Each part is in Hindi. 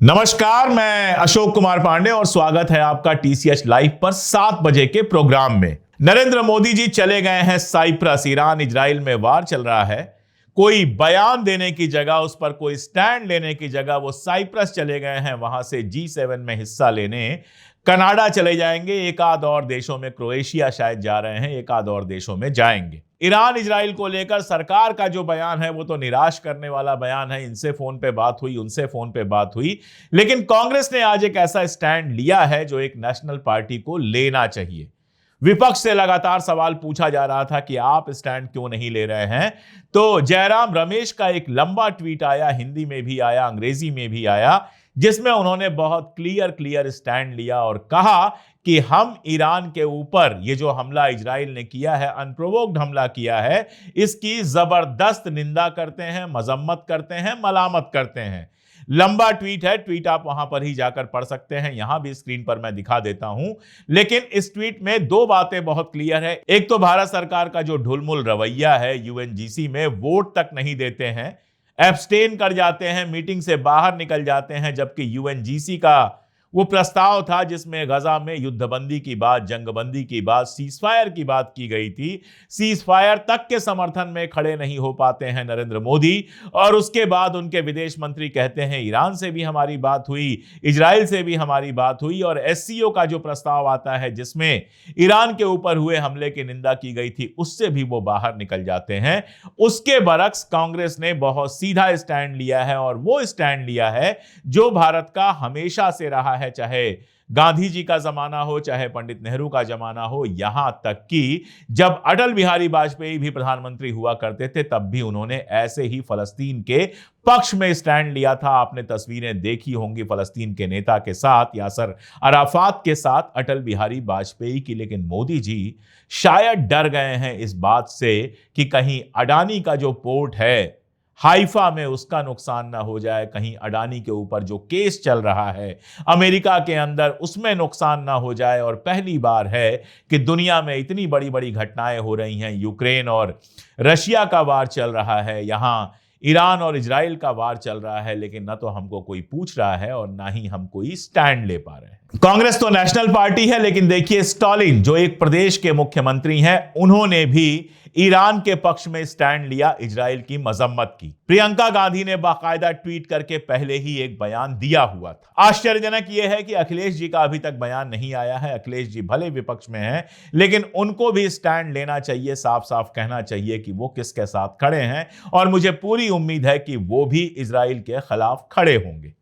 नमस्कार, मैं अशोक कुमार पांडे और स्वागत है आपका टीसीएच लाइव पर 7 बजे के प्रोग्राम में। नरेंद्र मोदी जी चले गए हैं साइप्रस। ईरान इजराइल में वार चल रहा है। कोई बयान देने की जगह, उस पर कोई स्टैंड लेने की जगह वो साइप्रस चले गए हैं। वहां से G7 में हिस्सा लेने कनाडा चले जाएंगे। एक आध और देशों में, क्रोएशिया शायद जा रहे हैं, एक आध और देशों में जाएंगे। ईरान इजराइल को लेकर सरकार का जो बयान है वो तो निराश करने वाला बयान है। इनसे फोन पे बात हुई, उनसे फोन पे बात हुई, लेकिन कांग्रेस ने आज एक ऐसा स्टैंड लिया है जो एक नेशनल पार्टी को लेना चाहिए। विपक्ष से लगातार सवाल पूछा जा रहा था कि आप स्टैंड क्यों नहीं ले रहे हैं। तो जयराम रमेश का एक लंबा ट्वीट आया, हिंदी में भी आया, अंग्रेजी में भी आया, जिसमें उन्होंने बहुत क्लियर स्टैंड लिया और कहा कि हम ईरान के ऊपर ये जो हमला इजराइल ने किया है, अनप्रोवोक्ड हमला किया है, इसकी जबरदस्त निंदा करते हैं, मजम्मत करते हैं, मलामत करते हैं। लंबा ट्वीट है, ट्वीट आप वहां पर ही जाकर पढ़ सकते हैं, यहां भी स्क्रीन पर मैं दिखा देता हूं। लेकिन इस ट्वीट में दो बातें बहुत क्लियर है। एक तो भारत सरकार का जो ढुलमुल रवैया है, यूएनजीसी में वोट तक नहीं देते हैं, एब्सटेन कर जाते हैं, मीटिंग से बाहर निकल जाते हैं, जबकि यूएनजीसी का वो प्रस्ताव था जिसमें गजा में युद्धबंदी की बात, जंगबंदी की बात, सीजफायर की बात की गई थी। सीजफायर तक के समर्थन में खड़े नहीं हो पाते हैं नरेंद्र मोदी, और उसके बाद उनके विदेश मंत्री कहते हैं ईरान से भी हमारी बात हुई, इजराइल से भी हमारी बात हुई, और एससीओ का जो प्रस्ताव आता है जिसमें ईरान के ऊपर हुए हमले की निंदा की गई थी, उससे भी वो बाहर निकल जाते हैं। उसके बरक्स कांग्रेस ने बहुत सीधा स्टैंड लिया है, और वो स्टैंड लिया है जो भारत का हमेशा से रहा है, चाहे गांधी जी का जमाना हो, चाहे पंडित नेहरू का जमाना हो, यहां तक कि जब अटल बिहारी वाजपेयी भी प्रधानमंत्री हुआ करते थे तब भी उन्होंने ऐसे ही फलस्तीन के पक्ष में स्टैंड लिया था। आपने तस्वीरें देखी होंगी फलस्तीन के नेता के साथ, यासर अराफात के साथ, अटल बिहारी वाजपेयी की। लेकिन मोदी जी शायद डर गए हैं इस बात से कि कहीं अडानी का जो पोर्ट है हाइफा में, उसका नुकसान ना हो जाए, कहीं अडानी के ऊपर जो केस चल रहा है अमेरिका के अंदर, उसमें नुकसान ना हो जाए। और पहली बार है कि दुनिया में इतनी बड़ी बड़ी घटनाएं हो रही हैं। यूक्रेन और रशिया का वार चल रहा है, यहां ईरान और इजराइल का वार चल रहा है, लेकिन ना तो हमको कोई पूछ रहा है और ना ही हम कोई स्टैंड ले पा रहे हैं। कांग्रेस तो नेशनल पार्टी है, लेकिन देखिए स्टॉलिन जो एक प्रदेश के मुख्यमंत्री हैं, उन्होंने भी ईरान के पक्ष में स्टैंड लिया, इजराइल की मजम्मत की। प्रियंका गांधी ने बाकायदा ट्वीट करके पहले ही एक बयान दिया हुआ था। आश्चर्यजनक यह है कि अखिलेश जी का अभी तक बयान नहीं आया है। अखिलेश जी भले विपक्ष में हैं, लेकिन उनको भी स्टैंड लेना चाहिए, साफ साफ कहना चाहिए कि वो किसके साथ खड़े हैं, और मुझे पूरी उम्मीद है कि वो भी इजराइल के खिलाफ खड़े होंगे।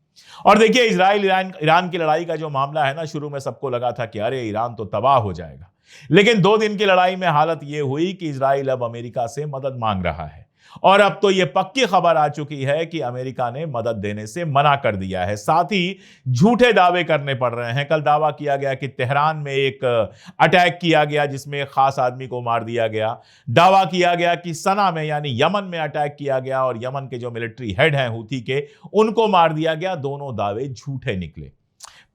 और देखिए इजराइल ईरान की लड़ाई का जो मामला है ना, शुरू में सबको लगा था कि अरे ईरान तो तबाह हो जाएगा, लेकिन 2 दिन की लड़ाई में हालत यह हुई कि इजराइल अब अमेरिका से मदद मांग रहा है, और अब तो यह पक्की खबर आ चुकी है कि अमेरिका ने मदद देने से मना कर दिया है। साथ ही झूठे दावे करने पड़ रहे हैं। कल दावा किया गया कि तेहरान में एक अटैक किया गया जिसमें एक खास आदमी को मार दिया गया। दावा किया गया कि सना में, यानी यमन में अटैक किया गया और यमन के जो मिलिट्री हेड हैं हूथी के, उनको मार दिया गया। दोनों दावे झूठे निकले।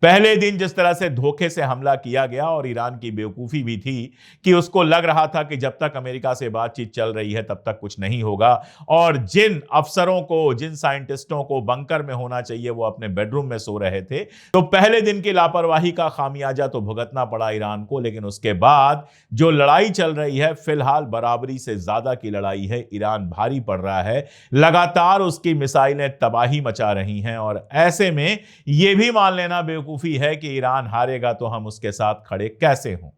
पहले दिन जिस तरह से धोखे से हमला किया गया, और ईरान की बेवकूफी भी थी कि उसको लग रहा था कि जब तक अमेरिका से बातचीत चल रही है तब तक कुछ नहीं होगा, और जिन अफसरों को, जिन साइंटिस्टों को बंकर में होना चाहिए वो अपने बेडरूम में सो रहे थे। तो पहले दिन की लापरवाही का खामियाजा तो भुगतना पड़ा ईरान को, लेकिन उसके बाद जो लड़ाई चल रही है, फिलहाल बराबरी से ज्यादा की लड़ाई है। ईरान भारी पड़ रहा है, लगातार उसकी मिसाइलें तबाही मचा रही हैं, और ऐसे में यह भी मान लेना बेवकूफी है कि ईरान हारेगा तो हम उसके साथ खड़े कैसे हों।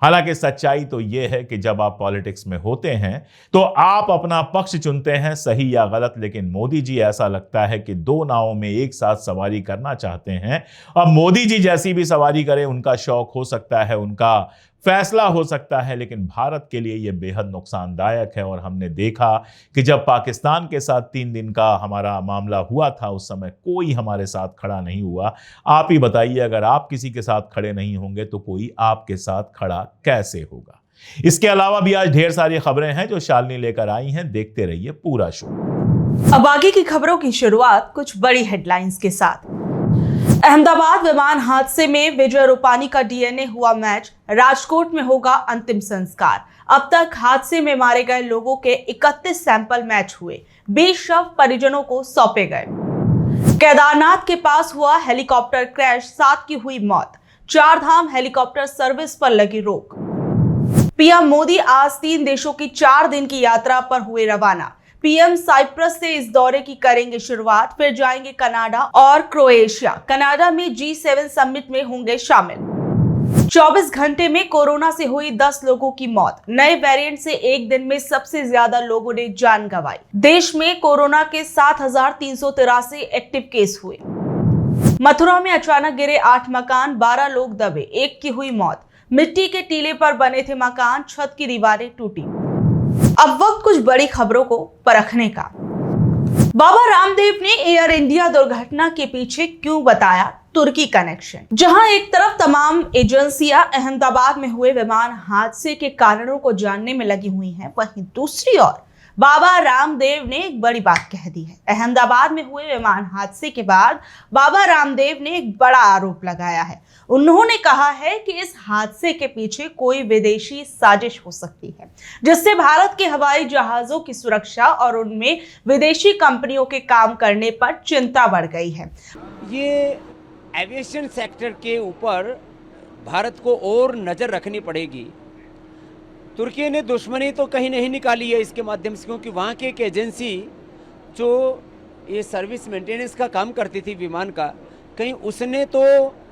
हालांकि सच्चाई तो यह है कि जब आप पॉलिटिक्स में होते हैं तो आप अपना पक्ष चुनते हैं, सही या गलत। लेकिन मोदी जी ऐसा लगता है कि 2 नावों में एक साथ सवारी करना चाहते हैं। अब मोदी जी जैसी भी सवारी करें, उनका शौक हो सकता है, उनका फैसला हो सकता है, लेकिन भारत के लिए यह बेहद नुकसानदायक है। और हमने देखा कि जब पाकिस्तान के साथ 3 दिन का हमारा मामला हुआ था, उस समय कोई हमारे साथ खड़ा नहीं हुआ। आप ही बताइए, अगर आप किसी के साथ खड़े नहीं होंगे तो कोई आपके साथ खड़ा कैसे होगा। इसके अलावा भी आज ढेर सारी खबरें हैं जो शालिनी लेकर आई हैं, देखते रहिए पूरा शो। अब आगे की खबरों की शुरुआत कुछ बड़ी हेडलाइंस के साथ। अहमदाबाद विमान हादसे में विजय रूपानी का डीएनए हुआ मैच, राजकोट में होगा अंतिम संस्कार। अब तक हादसे में मारे गए लोगों के 31 सैंपल मैच हुए, 20 शव परिजनों को सौंपे गए। केदारनाथ के पास हुआ हेलीकॉप्टर क्रैश, 7 की हुई मौत। 4 धाम हेलीकॉप्टर सर्विस पर लगी रोक। पीएम मोदी आज 3 देशों की 4 दिन की यात्रा पर हुए रवाना। पीएम साइप्रस से इस दौरे की करेंगे शुरुआत, फिर जाएंगे कनाडा और क्रोएशिया। कनाडा में G7 समिट में होंगे शामिल। 24 घंटे में कोरोना से हुई 10 लोगों की मौत। नए वेरिएंट से एक दिन में सबसे ज्यादा लोगों ने जान गंवाई। देश में कोरोना के 7,383 एक्टिव केस हुए। मथुरा में अचानक गिरे 8 मकान, 12 लोग दबे, 1 की हुई मौत। मिट्टी के टीले पर बने थे मकान, छत की दीवारें टूटी। अब वक्त कुछ बड़ी खबरों को परखने का। बाबा रामदेव ने एयर इंडिया दुर्घटना के पीछे क्यों बताया तुर्की कनेक्शन। जहां एक तरफ तमाम एजेंसियां अहमदाबाद में हुए विमान हादसे के कारणों को जानने में लगी हुई हैं, वहीं दूसरी ओर बाबा रामदेव ने एक बड़ी बात कह दी है। अहमदाबाद में हुए विमान हादसे के बाद बाबा रामदेव ने एक बड़ा आरोप लगाया है। उन्होंने कहा है कि इस हादसे के पीछे कोई विदेशी साजिश हो सकती है, जिससे भारत के हवाई जहाजों की सुरक्षा और उनमें विदेशी कंपनियों के काम करने पर चिंता बढ़ गई है। ये एविएशन सेक्टर के ऊपर भारत को और नज़र रखनी पड़ेगी। तुर्की ने दुश्मनी तो कहीं नहीं निकाली है इसके माध्यम से, क्योंकि वहाँ की एक एजेंसी जो ये सर्विस मेंटेनेंस का काम करती थी विमान का, कहीं उसने तो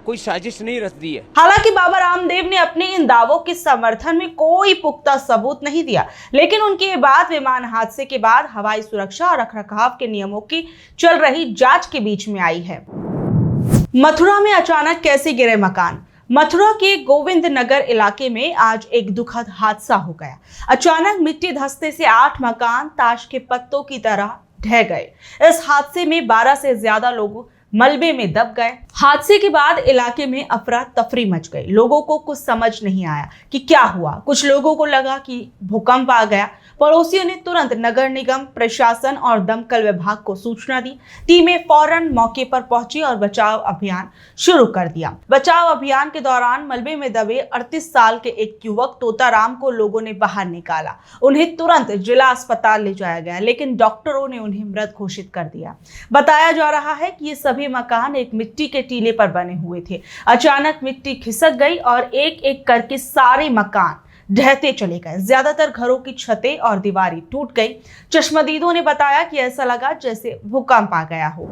कोई साजिश नहीं रच दी है। हालांकि बाबा रामदेव ने अपने इन दावों के समर्थन में कोई पुख्ता सबूत नहीं दिया, लेकिन उनकी ये बात विमान हादसे के बाद हवाई सुरक्षा और रखरखाव के नियमों की चल रही जांच के बीच में आई है। मथुरा में अचानक कैसे गिरे मकान। मथुरा के गोविंद नगर इलाके में आज एक दुखद हादसा हो गया। अचानक मिट्टी धंसने से 8 मकान ताश के पत्तों की तरह ढह गए। इस हादसे में 12 से ज्यादा लोग मलबे में दब गए। हादसे के बाद इलाके में अफरा तफरी मच गई। लोगों को कुछ समझ नहीं आया कि क्या हुआ। कुछ लोगों को लगा कि भूकंप आ गया। पड़ोसियों ने तुरंत नगर निगम, प्रशासन और दमकल विभाग को सूचना दी। टीमें फौरन मौके पर पहुंची और बचाव अभियान शुरू कर दिया। बचाव अभियान के दौरान मलबे में दबे 38 साल के एक युवक तोताराम को लोगों ने बाहर निकाला। उन्हें तुरंत जिला अस्पताल ले जाया गया, लेकिन डॉक्टरों ने उन्हें मृत घोषित कर दिया। बताया जा रहा है कि ये सभी मकान एक मिट्टी के टीले पर बने हुए थे। अचानक मिट्टी खिसक गई और एक एक करके सारे मकान ढहते चले गए। ज्यादातर घरों की छतें और दीवारें टूट गई। चश्मदीदों ने बताया कि ऐसा लगा जैसे भूकंप आ गया हो।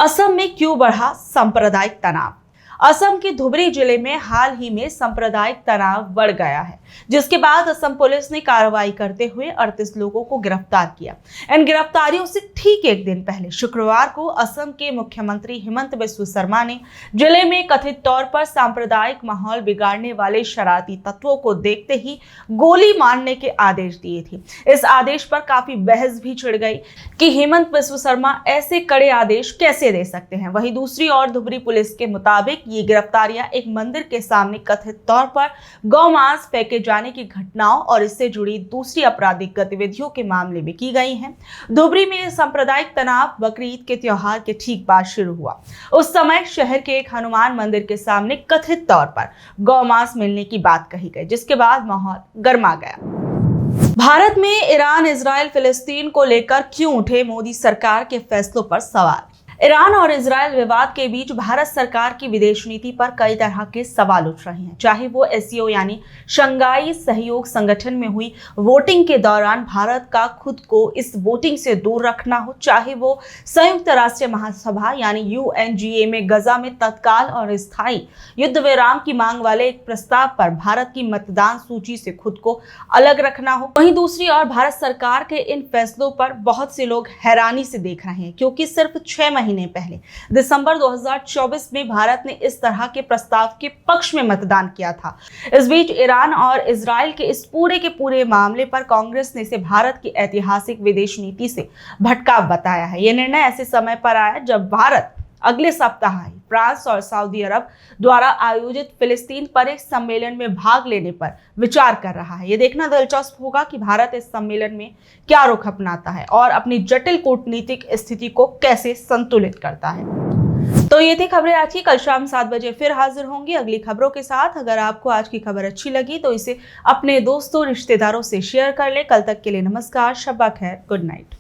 असम में क्यों बढ़ा सांप्रदायिक तनाव। असम के धुबरी जिले में हाल ही में सांप्रदायिक तनाव बढ़ गया है, जिसके बाद असम पुलिस ने कार्रवाई करते हुए 38 लोगों को गिरफ्तार किया। इन गिरफ्तारियों से ठीक एक दिन पहले शुक्रवार को असम के मुख्यमंत्री हिमंत बिस्वा शर्मा ने जिले में कथित तौर पर सांप्रदायिक माहौल बिगाड़ने वाले शरारती तत्वों को देखते ही गोली मारने के आदेश दिए थे। इस आदेश पर काफी बहस भी छिड़ गई कि हिमंत बिस्वा शर्मा ऐसे कड़े आदेश कैसे दे सकते हैं। वहीं दूसरी ओर धुबरी पुलिस के मुताबिक ये गिरफ्तारियां एक मंदिर के सामने कथित तौर पर गौ मांस फेंके जाने की घटनाओं और इससे जुड़ी दूसरी आपराधिक गतिविधियों के मामले में की गई हैं। धुबरी में सांप्रदायिक तनाव बकरीद के त्योहार के ठीक बाद शुरू हुआ। उस समय शहर के एक हनुमान मंदिर के सामने कथित तौर पर गौ मांस मिलने की बात कही गई, जिसके बाद माहौल गर्मा गया। भारत में ईरान, इजराइल, फिलिस्तीन को लेकर क्यों उठे मोदी सरकार के फैसलों पर सवाल। ईरान और इजराइल विवाद के बीच भारत सरकार की विदेश नीति पर कई तरह के सवाल उठ रहे हैं। चाहे वो एससीओ यानी शंघाई सहयोग संगठन में हुई वोटिंग के दौरान भारत का खुद को इस वोटिंग से दूर रखना हो, चाहे वो संयुक्त राष्ट्र महासभा यानी यूएनजीए में गजा में तत्काल और स्थायी युद्ध विराम की मांग वाले एक प्रस्ताव पर भारत की मतदान सूची से खुद को अलग रखना हो। वहीं दूसरी ओर भारत सरकार के इन फैसलों पर बहुत से लोग हैरानी से देख रहे हैं, क्योंकि सिर्फ 6 महीने पहले दिसंबर 2024 में भारत ने इस तरह के प्रस्ताव के पक्ष में मतदान किया था। इस बीच ईरान और इजराइल के इस पूरे के पूरे मामले पर कांग्रेस ने इसे भारत की ऐतिहासिक विदेश नीति से भटकाव बताया है। यह निर्णय ऐसे समय पर आया जब भारत अगले सप्ताह ही फ्रांस और सऊदी अरब द्वारा आयोजित फिलिस्तीन पर एक सम्मेलन में भाग लेने पर विचार कर रहा है। ये देखना दिलचस्प होगा कि भारत इस सम्मेलन में क्या रुख अपनाता है और अपनी जटिल कूटनीतिक स्थिति को कैसे संतुलित करता है। तो ये थी खबरें आज की। कल शाम 7 बजे फिर हाजिर होंगी अगली खबरों के साथ। अगर आपको आज की खबर अच्छी लगी तो इसे अपने दोस्तों, रिश्तेदारों से शेयर कर ले। कल तक के लिए नमस्कार, शब्बा खैर, गुड नाइट।